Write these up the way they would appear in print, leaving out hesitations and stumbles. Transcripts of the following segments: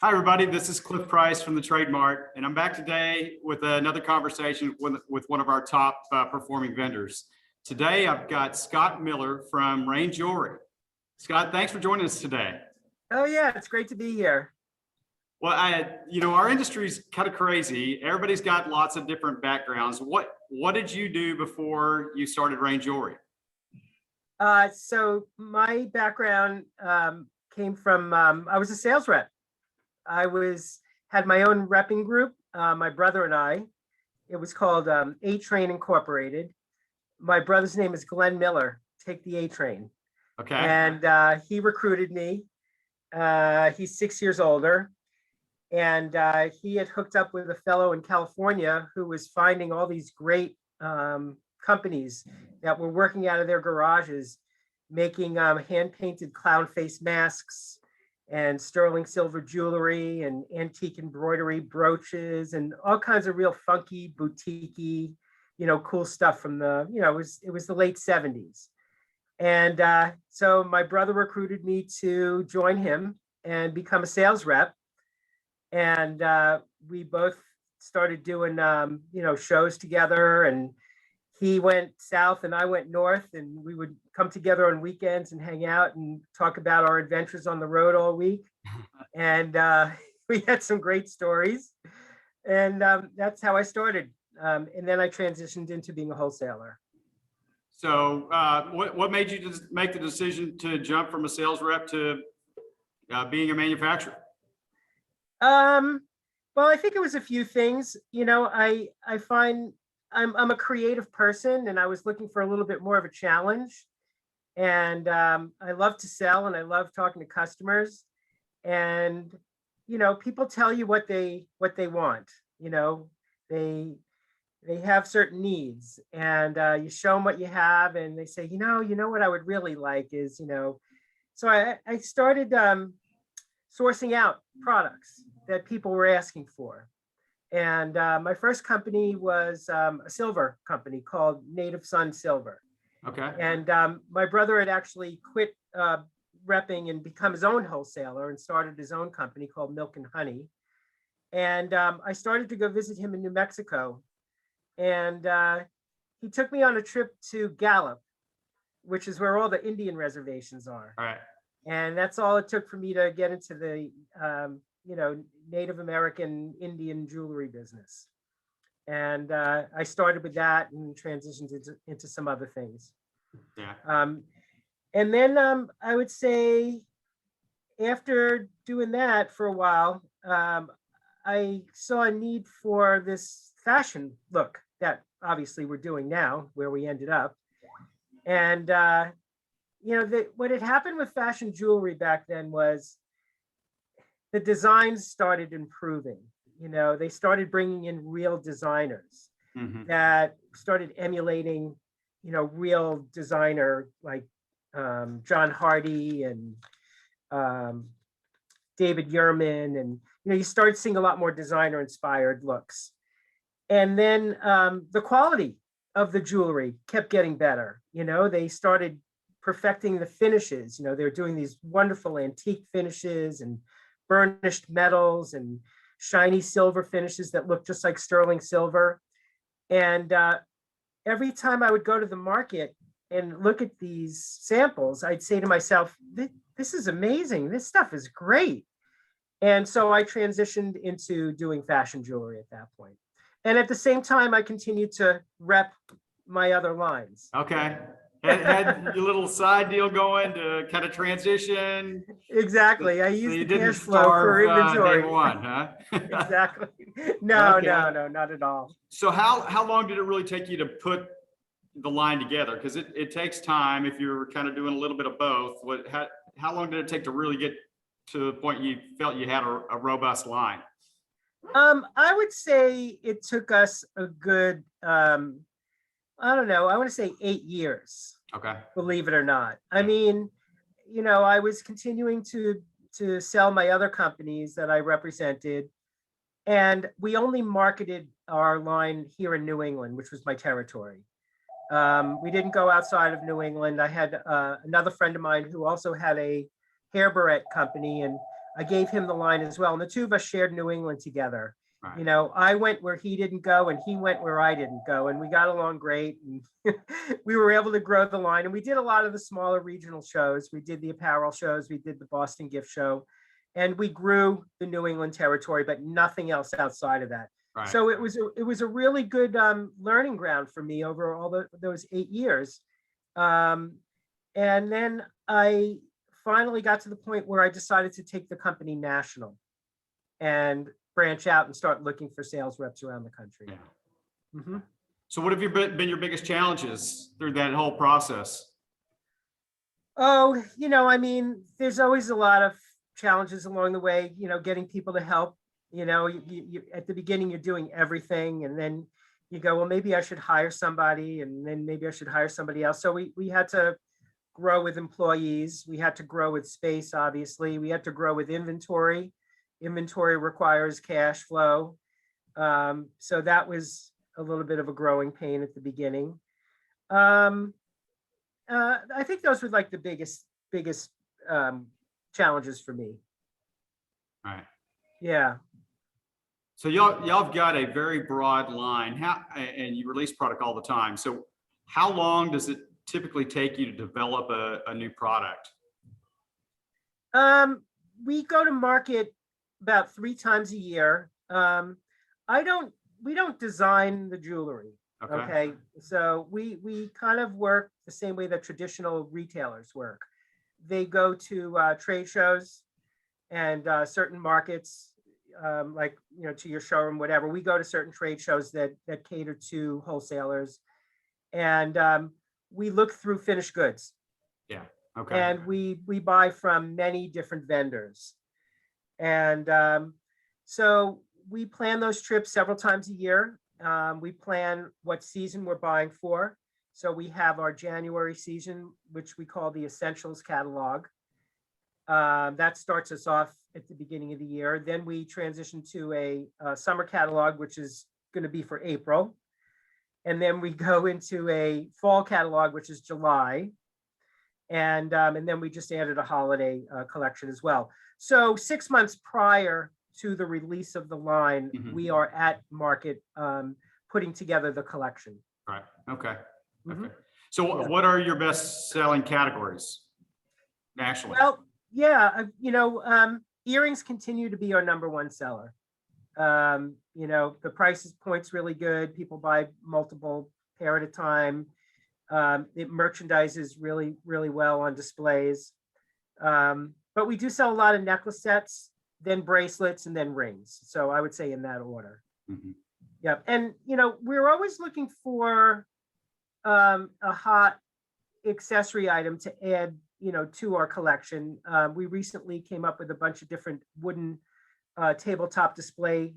Hi, everybody. This is Cliff Price from the Trade Mart, and I'm back today with another conversation with one of our top performing vendors. Today, I've got Scott Miller from Rain Jewelry. Scott, thanks for joining us today. Oh yeah, it's great to be here. Well, our industry's kind of crazy. Everybody's got lots of different backgrounds. What did you do before you started Rain Jewelry? So my background came from I was a sales rep. Had my own repping group. My brother and I. It was called A Train Incorporated. My brother's name is Glenn Miller. Take the A Train. Okay. And he recruited me. He's 6 years older. And he had hooked up with a fellow in California who was finding all these great companies that were working out of their garages, making hand-painted clown face masks and sterling silver jewelry and antique embroidery brooches and all kinds of real funky, boutique-y, cool stuff from it was the late 70s. And so my brother recruited me to join him and become a sales rep. And we both started doing, shows together, and he went south and I went north, and we would come together on weekends and hang out and talk about our adventures on the road all week. And we had some great stories, and that's how I started. And then I transitioned into being a wholesaler. So what made you just make the decision to jump from a sales rep to being a manufacturer? Well, I think it was a few things. I find I'm a creative person, and I was looking for a little bit more of a challenge. And I love to sell, and I love talking to customers. And people tell you what they want. They have certain needs, and you show them what you have, and they say, what I would really like is, So I started sourcing out products that people were asking for. And my first company was a silver company called Native Sun Silver. Okay. And my brother had actually quit repping and become his own wholesaler and started his own company called Milk and Honey. And I started to go visit him in New Mexico. And he took me on a trip to Gallup, which is where all the Indian reservations are. All right. And that's all it took for me to get into the, Native American Indian jewelry business. And I started with that and transitioned into some other things. Yeah. And then I would say after doing that for a while, I saw a need for this fashion look that obviously we're doing now, where we ended up. And what had happened with fashion jewelry back then was the designs started improving. They started bringing in real designers that started emulating, real designer like John Hardy and David Yurman. And, you started seeing a lot more designer inspired looks. And then the quality of the jewelry kept getting better. They started perfecting the finishes. They're doing these wonderful antique finishes and burnished metals and shiny silver finishes that look just like sterling silver. And every time I would go to the market and look at these samples, I'd say to myself, this is amazing. This stuff is great. And so I transitioned into doing fashion jewelry at that point. And at the same time, I continued to rep my other lines. Okay. Had your little side deal going to kind of transition. Exactly. I used the cash flow for inventory. Day one, huh? Exactly. No, Okay. no, not at all. So how long did it really take you to put the line together? Because it takes time if you're kind of doing a little bit of both. How long did it take to really get to the point you felt you had a robust line? I would say it took us a good I don't know, I want to say 8 years. Okay. Believe it or not. I mean, I was continuing to sell my other companies that I represented, and we only marketed our line here in New England, which was my territory. We didn't go outside of New England. I had another friend of mine who also had a hair barrette company, and I gave him the line as well. And the two of us shared New England together. Right. You know, I went where he didn't go and he went where I didn't go. And we got along great. And we were able to grow the line. And we did a lot of the smaller regional shows. We did the apparel shows. We did the Boston gift show. And we grew the New England territory, but nothing else outside of that. Right. So it was a really good learning ground for me over all those 8 years. And then I finally got to the point where I decided to take the company national and branch out and start looking for sales reps around the country. Yeah. Mm-hmm. So what have been your biggest challenges through that whole process? Oh, you know, I mean, there's always a lot of challenges along the way, you know, getting people to help. You know, you at the beginning, you're doing everything, and then you go, well, maybe I should hire somebody, and then maybe I should hire somebody else. So we had to grow with employees. We had to grow with space, obviously. We had to grow with inventory. Inventory requires cash flow. So that was a little bit of a growing pain at the beginning. I think those were like the biggest challenges for me. All right. Yeah. So y'all have got a very broad line. And you release product all the time. So how long does it typically take you to develop a new product? We go to market about 3 times a year. We don't design the jewelry. Okay. So we kind of work the same way that traditional retailers work. They go to trade shows and certain markets, like, you know, to your showroom, whatever. We go to certain trade shows that cater to wholesalers, and we look through finished goods. Yeah. Okay. And we buy from many different vendors. And so we plan those trips several times a year. We plan what season we're buying for. So we have our January season, which we call the Essentials catalog. That starts us off at the beginning of the year. Then we transition to a summer catalog, which is going to be for April. And then we go into a fall catalog, which is July. And then we just added a holiday collection as well. So 6 months prior to the release of the line, we are at market putting together the collection. Right. Okay. Mm-hmm. Okay. So what are your best selling categories nationally? Well, yeah, you know, earrings continue to be our #1 seller. You know, the price point's really good. People buy multiple pair at a time. It merchandises really, really well on displays. But we do sell a lot of necklace sets, then bracelets, and then rings. So I would say in that order. Mm-hmm. Yeah. And, you know, we're always looking for a hot accessory item to add, you know, to our collection. We recently came up with a bunch of different wooden tabletop display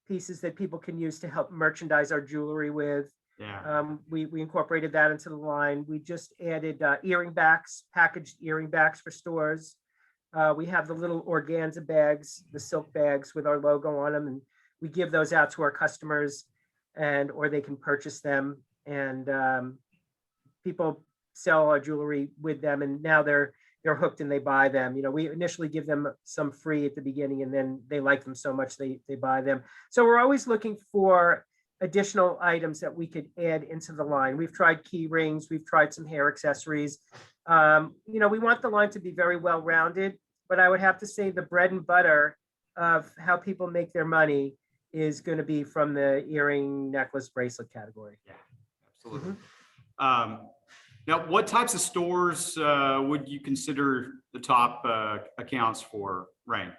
pieces that people can use to help merchandise our jewelry with. Yeah. We incorporated that into the line. We just added earring backs, packaged earring backs for stores. We have the little organza bags, the silk bags with our logo on them, and we give those out to our customers, or they can purchase them. And people sell our jewelry with them, and now they're hooked and they buy them. You know, we initially give them some free at the beginning, and then they like them so much they buy them. So we're always looking for additional items that we could add into the line. We've tried key rings, we've tried some hair accessories. You know, we want the line to be very well rounded, but I would have to say the bread and butter of how people make their money is going to be from the earring, necklace, bracelet category. Yeah, absolutely. Now, what types of stores would you consider the top accounts for Rain?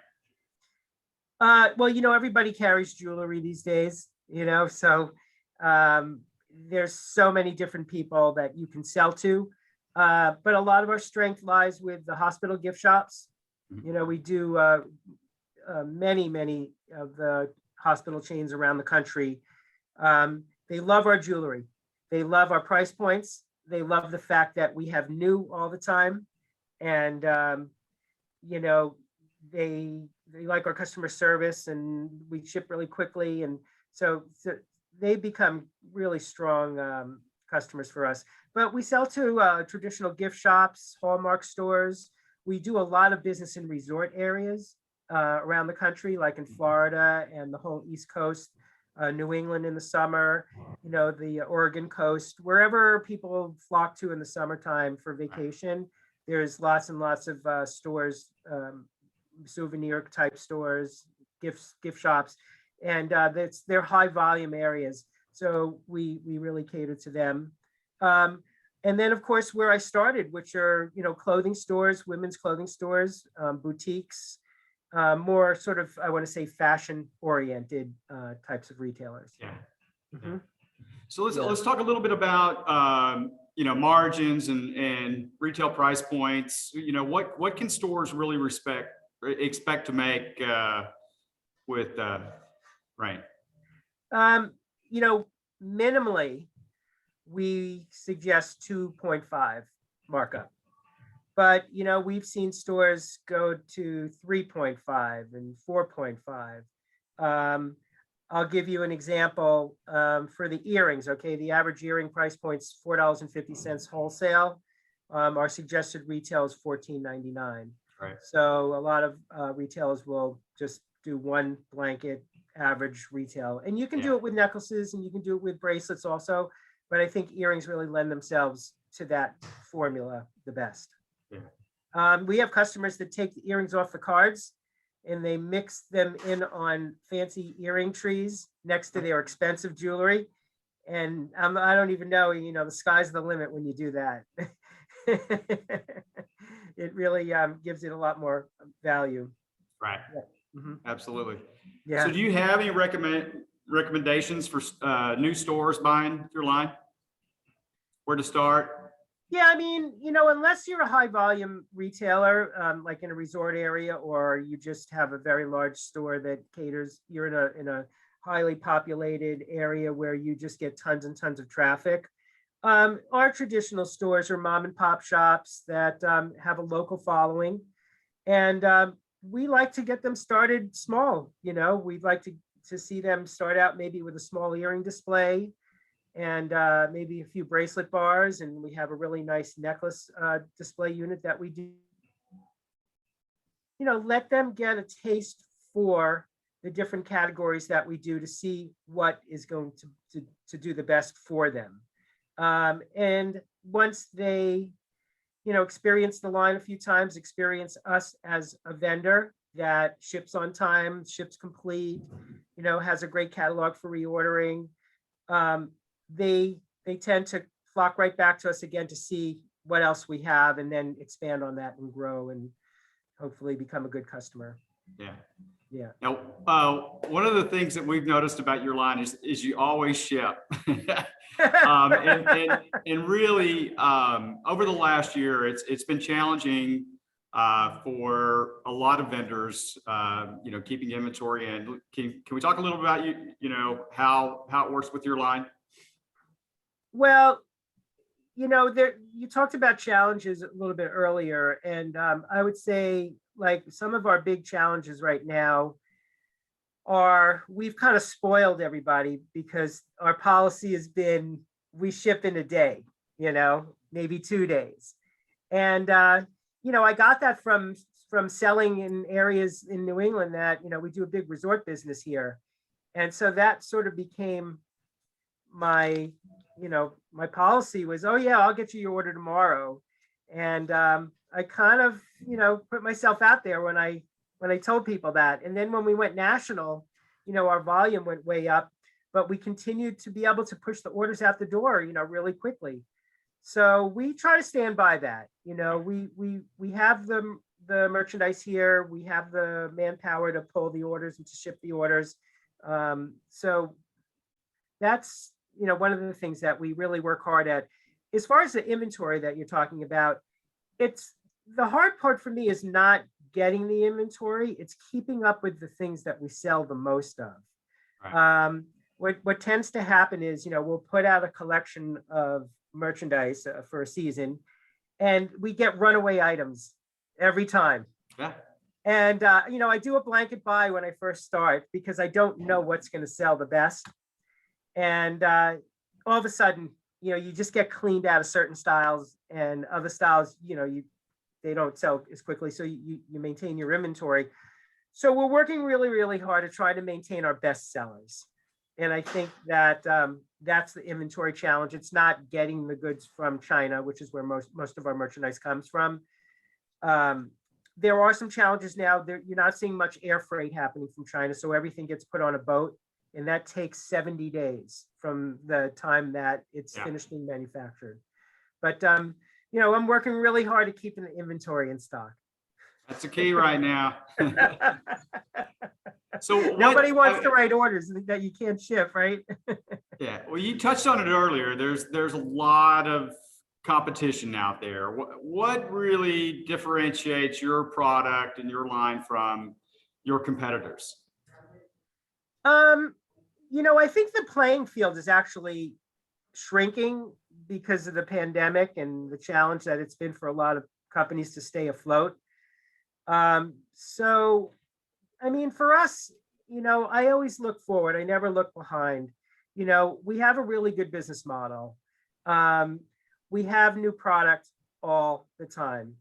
Well, you know, everybody carries jewelry these days, you know, so there's so many different people that you can sell to. But a lot of our strength lies with the hospital gift shops. You know, we do many of the hospital chains around the country. They love our jewelry. They love our price points. They love the fact that we have new all the time. And, you know, they like our customer service, and we ship really quickly. And so they become really strong customers for us. But we sell to traditional gift shops, Hallmark stores. We do a lot of business in resort areas. around the country, like in Florida and the whole East Coast, New England in the summer, the Oregon coast, wherever people flock to in the summertime for vacation. There's lots and lots of stores, souvenir type stores, gift shops, and they're high volume areas. So we really cater to them. And then, of course, where I started, which are, clothing stores, women's clothing stores, boutiques, more sort of, I want to say, fashion oriented types of retailers. Yeah. Mhm. So let's talk a little bit about margins and retail price points. What can stores really expect to make with Rain? Minimally, we suggest 2.5 markup. But, we've seen stores go to 3.5 and 4.5. I'll give you an example for the earrings. Okay, the average earring price point's $4.50 wholesale. Our suggested retail is $14.99. Right. So a lot of retailers will just do one blanket average retail, and you can do it with necklaces and you can do it with bracelets also. But I think earrings really lend themselves to that formula the best. Yeah. We have customers that take the earrings off the cards and they mix them in on fancy earring trees next to their expensive jewelry. And I don't even know, the sky's the limit when you do that. It really gives it a lot more value. Right. Yeah. Mm-hmm. Absolutely. Yeah. So do you have any recommendations for new stores buying your line? Where to start? Yeah, unless you're a high volume retailer, like in a resort area, or you just have a very large store that caters, you're in a highly populated area where you just get tons and tons of traffic. Our traditional stores are mom and pop shops that have a local following. And we like to get them started small. We'd like to see them start out maybe with a small earring display and maybe a few bracelet bars. And we have a really nice necklace display unit that we do. Let them get a taste for the different categories that we do to see what is going to do the best for them. And once they, experience the line a few times, experience us as a vendor that ships on time, ships complete, has a great catalog for reordering, they tend to flock right back to us again to see what else we have and then expand on that and grow and hopefully become a good customer. Yeah. Yeah. Now, one of the things that we've noticed about your line is you always ship. And really, over the last year, it's been challenging for a lot of vendors, keeping inventory. And can we talk a little about how it works with your line? Well, you talked about challenges a little bit earlier, and I would say like some of our big challenges right now are we've kind of spoiled everybody because our policy has been we ship in a day, maybe 2 days. And, I got that from selling in areas in New England that, we do a big resort business here. And so that sort of became my policy was, oh yeah, I'll get you your order tomorrow. And I kind of, put myself out there when I told people that. And then when we went national, our volume went way up, but we continued to be able to push the orders out the door, really quickly. So we try to stand by that. We have the merchandise here. We have the manpower to pull the orders and to ship the orders. So that's, one of the things that we really work hard at. As far as the inventory that you're talking about, it's the hard part for me is not getting the inventory. It's keeping up with the things that we sell the most of. Right. What tends to happen is, we'll put out a collection of merchandise for a season and we get runaway items every time. Yeah. And, I do a blanket buy when I first start because I don't know what's going to sell the best. And all of a sudden, you just get cleaned out of certain styles and other styles, they don't sell as quickly. So you maintain your inventory. So we're working really, really hard to try to maintain our best sellers. And I think that that's the inventory challenge. It's not getting the goods from China, which is where most of our merchandise comes from. There are some challenges now. You're not seeing much air freight happening from China. So everything gets put on a boat, and that takes 70 days from the time that it's finished being manufactured. But, I'm working really hard at keeping the inventory in stock. That's the key right now. So nobody wants to write orders that you can't ship, right? Yeah, well, you touched on it earlier. There's a lot of competition out there. What really differentiates your product and your line from your competitors? I think the playing field is actually shrinking because of the pandemic and the challenge that it's been for a lot of companies to stay afloat. For us, I always look forward. I never look behind. We have a really good business model. We have new product all the time.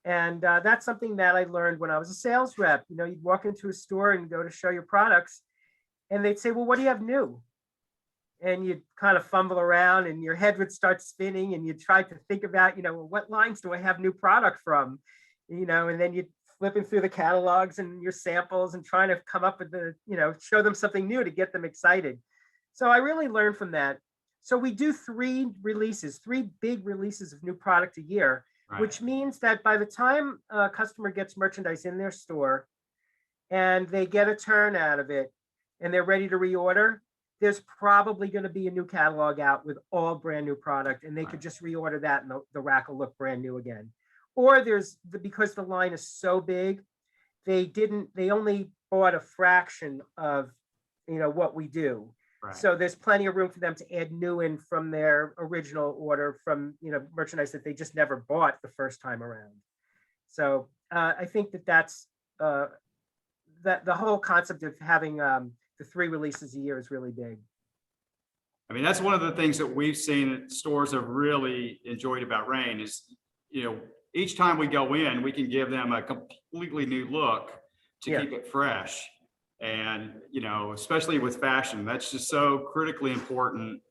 And that's something that I learned when I was a sales rep. You'd walk into a store and go to show your products, and they'd say, well, what do you have new? And you'd kind of fumble around and your head would start spinning and you'd try to think about, what lines do I have new product from? And then you'd flipping through the catalogs and your samples and trying to come up with show them something new to get them excited. So I really learned from that. So we do three big releases of new product a year, right, which means that by the time a customer gets merchandise in their store and they get a turn out of it and they're ready to reorder, there's probably going to be a new catalog out with all brand new product, and they could just reorder that and the rack will look brand new again. Or because the line is so big, they only bought a fraction of, what we do. Right. So there's plenty of room for them to add new in from their original order from, merchandise that they just never bought the first time around. So I think that's that the whole concept of having the 3 releases a year is really big. I mean, that's one of the things that we've seen that stores have really enjoyed about Rain is, each time we go in, we can give them a completely new look to keep it fresh. And, especially with fashion, that's just so critically important.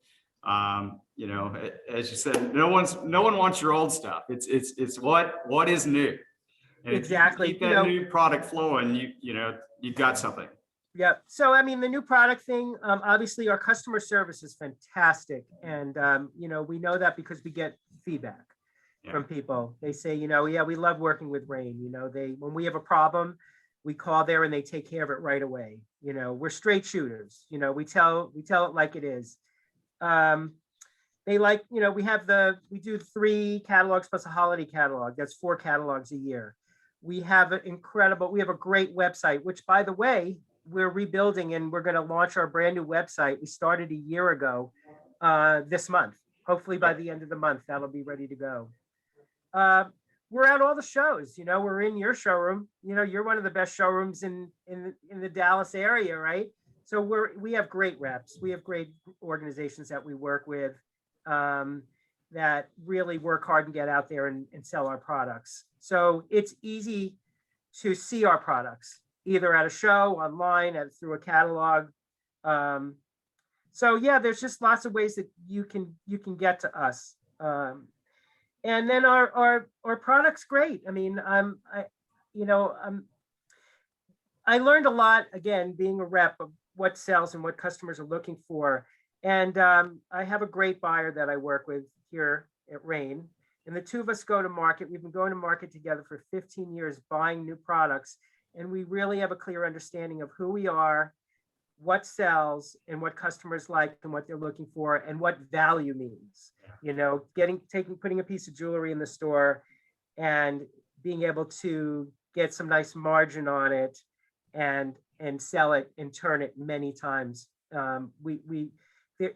As you said, no one wants your old stuff. It's what is new. And exactly. If you keep that new product flowing, you've got something. Yeah. So, the new product thing, obviously our customer service is fantastic. And, we know that because we get feedback from people. They say, we love working with Rain. When we have a problem, we call there and they take care of it right away. We're straight shooters. We tell it like it is. They like, we do 3 catalogs plus a holiday catalog. That's 4 catalogs a year. We have a great website, which, by the way, we're rebuilding and we're going to launch our brand new website. We started a year ago this month. Hopefully by the end of the month, that'll be ready to go. We're at all the shows. We're in your showroom. You're one of the best showrooms in the Dallas area, right? So we have great reps. We have great organizations that we work with that really work hard and get out there and sell our products. So it's easy to see our products, either at a show, online, through a catalog. There's just lots of ways that you can get to us. And then our product's great. I learned a lot, again, being a rep, of what sells and what customers are looking for. And I have a great buyer that I work with here at Rain. And the 2 of us go to market. We've been going to market together for 15 years, buying new products. And we really have a clear understanding of who we are, what sells, and what customers like and what they're looking for, and what value means. Putting a piece of jewelry in the store and being able to get some nice margin on it and sell it and turn it many times.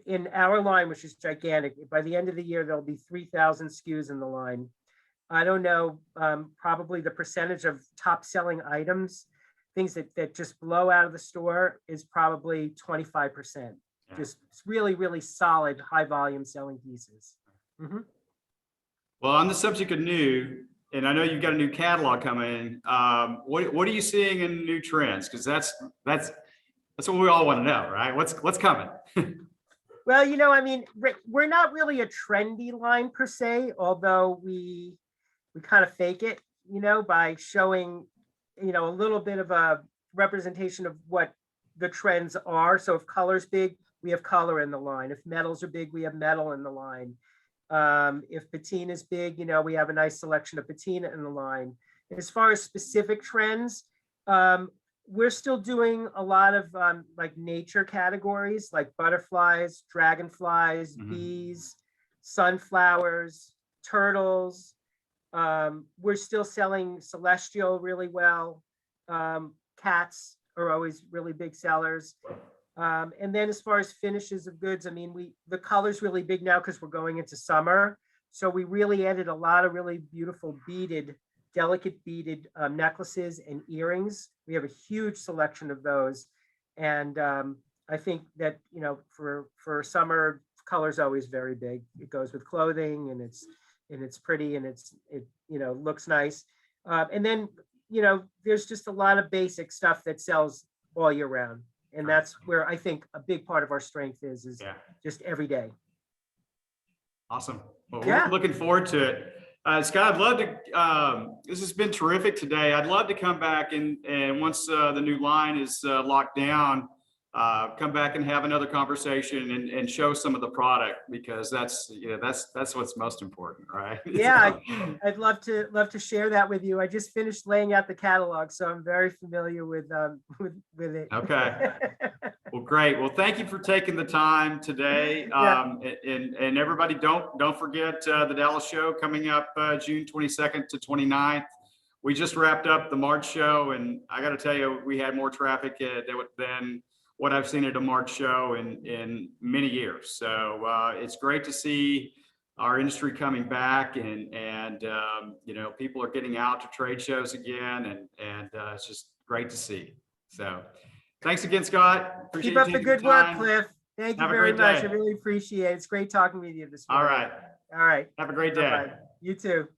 In our line, which is gigantic, by the end of the year, there'll be 3,000 SKUs in the line. I don't know, probably the percentage of top selling items, things that just blow out of the store, is probably 25%. Just really, really solid, high volume selling pieces. Mm-hmm. Well, on the subject of new, and I know you've got a new catalog coming. What are you seeing in new trends? Because that's what we all want to know, right? What's coming? Well, I mean, we're not really a trendy line per se, although we kind of fake it, by showing, a little bit of a representation of what the trends are. So if color's big, we have color in the line. If metals are big, we have metal in the line. If patina is big, we have a nice selection of patina in the line. As far as specific trends, we're still doing a lot of like nature categories, like butterflies, dragonflies, bees, sunflowers, turtles. We're still selling celestial really well. Cats are always really big sellers. And then as far as finishes of goods, I mean, the color's really big now because we're going into summer. So we really added a lot of really beautiful delicate beaded necklaces and earrings. We have a huge selection of those. And I think that, for summer, color's always very big. It goes with clothing, and it's pretty, and it looks nice. And then, there's just a lot of basic stuff that sells all year round. And that's where I think a big part of our strength is just every day. Awesome. Well, Yeah. we're looking forward to it. Scott, I'd love to, this has been terrific today. I'd love to come back and once the new line is locked down, come back and have another conversation and show some of the product, because that's what's most important, right? Yeah, I'd love to share that with you. I just finished laying out the catalog, so I'm very familiar with it. Okay. Well, great. Well, thank you for taking the time today. And everybody, don't forget the Dallas show coming up June 22nd to 29th. We just wrapped up the March show, and I got to tell you, we had more traffic than what I've seen at a March show in many years. So it's great to see our industry coming back, and people are getting out to trade shows again, and it's just great to see. So thanks again, Scott. Appreciate Keep up you the taking good work, time. Cliff. Thank you Have a very great much. day. I really appreciate it. It's great talking with you this All morning. right. All right. Have a great day. Bye-bye. You too.